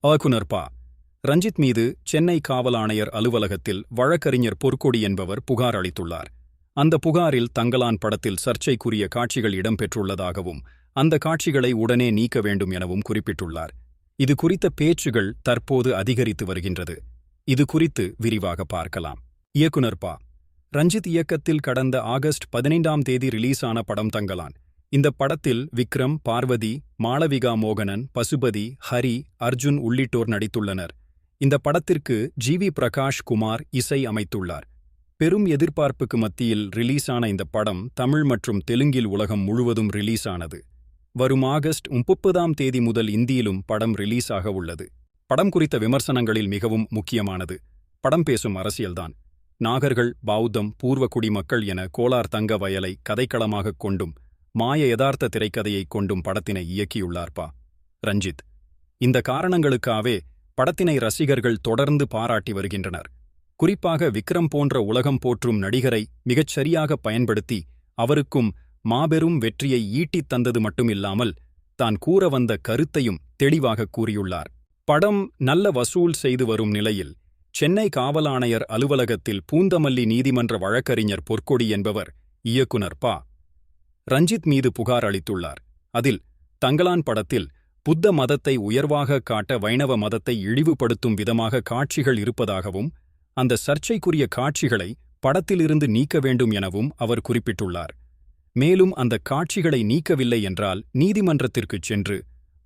ஆக்குனர் பா. ரஞ்சித் மீது சென்னை காவல் ஆணையர் அலுவலகத்தில் வழக்கறிஞர் பொற்கொடி என்பவர் புகார் அளித்துள்ளார். அந்த புகாரில் தங்கலான் படத்தில் சர்ச்சைக்குரிய காட்சிகள் இடம்பெற்றுள்ளதாகவும் அந்த காட்சிகளை உடனே நீக்க வேண்டும் எனவும் குறிப்பிட்டுள்ளார். இது குறித்த பேச்சுகள் தற்போது அதிகரித்து வருகின்றது. இது குறித்து விரிவாக பார்க்கலாம். இயக்குனர் பா. ரஞ்சித் இயக்கத்தில் கடந்த ஆகஸ்ட் 15ஆம் தேதி ரிலீஸான படம் தங்கலான். இந்த படத்தில் விக்ரம், பார்வதி, மாளவிகா மோகனன், பசுபதி, ஹரி, அர்ஜுன் உள்ளிட்டோர் நடித்துள்ளனர். இந்த படத்திற்கு ஜி.வி. பிரகாஷ் குமார் இசை அமைத்துள்ளார். பெரும் எதிர்பார்ப்புக்கு மத்தியில் ரிலீஸான இந்த படம் தமிழ் மற்றும் தெலுங்கில் உலகம் முழுவதும் ரிலீஸானது. வரும் ஆகஸ்ட் 30ஆம் தேதி முதல் இந்தியிலும் படம் ரிலீஸாக உள்ளது. படம் குறித்த விமர்சனங்களில் மிகவும் முக்கியமானது படம் பேசும் அரசியல்தான். நாகர்கள், பௌத்தம், பூர்வகுடி மக்கள் என கோலார் தங்க வயலை கதைக்களமாகக் கொண்டும் மாய யதார்த்த திரைக்கதையைக் கொண்டும் படத்தினை இயக்கியுள்ளார் பா. ரஞ்சித். இந்த காரணங்களுக்காகவே படத்தினை ரசிகர்கள் தொடர்ந்து பாராட்டி வருகின்றனர். குறிப்பாக விக்ரம் போன்ற உலகம் போற்றும் நடிகரை மிகச்சரியாக பயன்படுத்தி அவருக்கும் மாபெரும் வெற்றியை ஈட்டித் தந்தது மட்டுமில்லாமல் தான் கூற வந்த கருத்தையும் தெளிவாக கூறியுள்ளார். படம் நல்ல வசூல் செய்து வரும் நிலையில் சென்னை காவல் ஆணையர் அலுவலகத்தில் பூந்தமல்லி நீதிமன்ற வழக்கறிஞர் பொற்கொடி என்பவர் இயக்குனர் பா. ரஞ்சித் மீது புகார் அளித்துள்ளார். அதில் தங்கலான் படத்தில் புத்த மதத்தை உயர்வாக காட்ட வைணவ மதத்தை இழிவுபடுத்தும் விதமாக காட்சிகள் இருப்பதாகவும் அந்த சர்ச்சைக்குரிய காட்சிகளை படத்திலிருந்து நீக்க வேண்டும் எனவும் அவர் குறிப்பிட்டுள்ளார். மேலும் அந்த காட்சிகளை நீக்கவில்லை என்றால் நீதிமன்றத்திற்குச் சென்று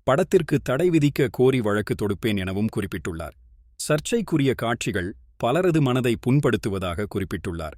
படத்திற்கு தடை விதிக்க கோரி வழக்கு தொடுப்பேன் எனவும் குறிப்பிட்டுள்ளார். சர்ச்சைக்குரிய காட்சிகள் பலரது மனதை புண்படுத்துவதாக குறிப்பிட்டுள்ளார்.